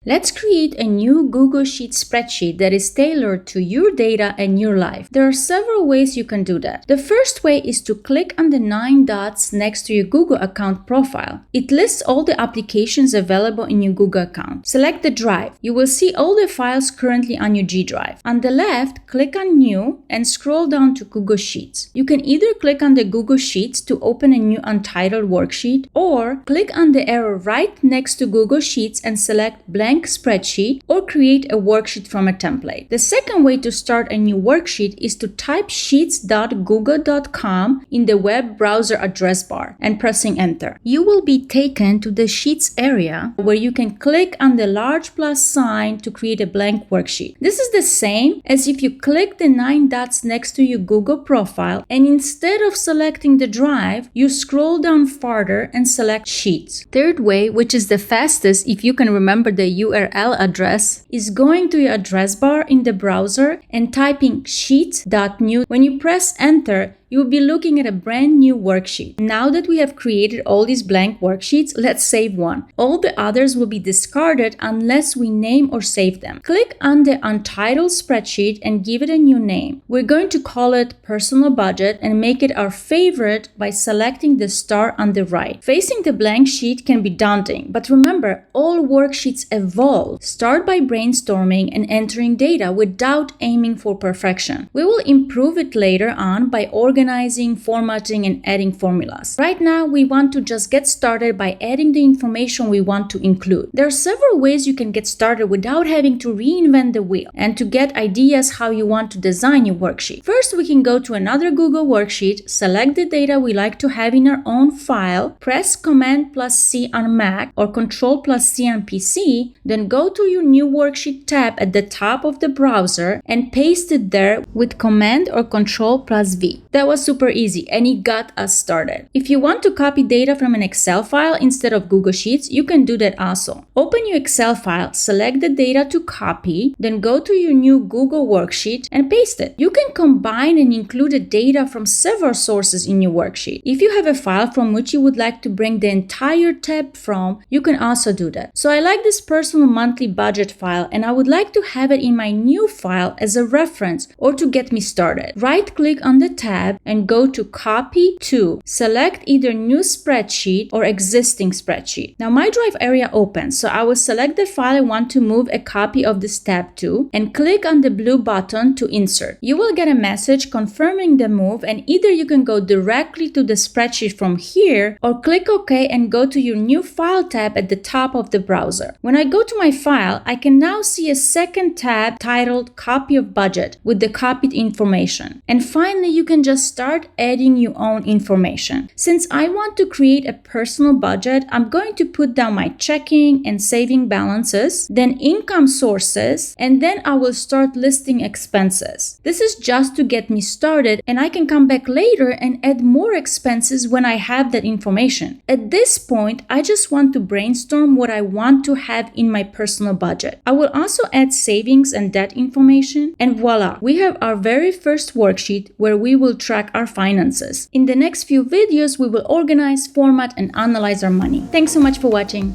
Let's create a new Google Sheets spreadsheet that is tailored to your data and your life. There are several ways you can do that. The first way is to click on the 9 dots next to your Google account profile. It lists all the applications available in your Google account. Select the drive. You will see all the files currently on your G Drive. On the left, click on New and scroll down to Google Sheets. You can either click on the Google Sheets to open a new untitled worksheet, or click on the arrow right next to Google Sheets and select Blank Spreadsheet or create a worksheet from a template. The second way to start a new worksheet is to type sheets.google.com in the web browser address bar and pressing enter. You will be taken to the Sheets area where you can click on the large plus sign to create a blank worksheet. This is the same as if you click the 9 dots next to your Google profile, and instead of selecting the drive, you scroll down farther and select Sheets. Third way, which is the fastest if you can remember the URL address, is going to your address bar in the browser and typing sheets.new. When you press enter, you will be looking at a brand new worksheet. Now that we have created all these blank worksheets, let's save one. All the others will be discarded unless we name or save them. Click on the untitled spreadsheet and give it a new name. We're going to call it Personal Budget and make it our favorite by selecting the star on the right. Facing the blank sheet can be daunting, but remember, all worksheets evolve. Start by brainstorming and entering data without aiming for perfection. We will improve it later on by organizing, formatting, and adding formulas. Right now, we want to just get started by adding the information we want to include. There are several ways you can get started without having to reinvent the wheel and to get ideas how you want to design your worksheet. First, we can go to another Google worksheet, select the data we like to have in our own file, press Command plus C on Mac or Control plus C on PC, then go to your new worksheet tab at the top of the browser and paste it there with Command or Control plus V. That was super easy and it got us started. If you want to copy data from an Excel file instead of Google Sheets, you can do that also. Open your Excel file, select the data to copy, then go to your new Google worksheet and paste it. You can combine and include the data from several sources in your worksheet. If you have a file from which you would like to bring the entire tab from, you can also do that. So I like this personal monthly budget file and I would like to have it in my new file as a reference or to get me started. Right-click on the tab and go to Copy to. Select either New Spreadsheet or Existing Spreadsheet. Now my Drive area opens, so I will select the file I want to move a copy of this tab to and click on the blue button to insert. You will get a message confirming the move, and either you can go directly to the spreadsheet from here or click OK and go to your New File tab at the top of the browser. When I go to my file, I can now see a second tab titled Copy of Budget with the copied information. And finally, you can just start adding your own information. Since I want to create a personal budget, I'm going to put down my checking and saving balances, then income sources, and then I will start listing expenses. This is just to get me started, and I can come back later and add more expenses when I have that information. At this point, I just want to brainstorm what I want to have in my personal budget. I will also add savings and debt information, and voila, we have our very first worksheet where we will track our finances. In the next few videos, we will organize, format, and analyze our money. Thanks so much for watching.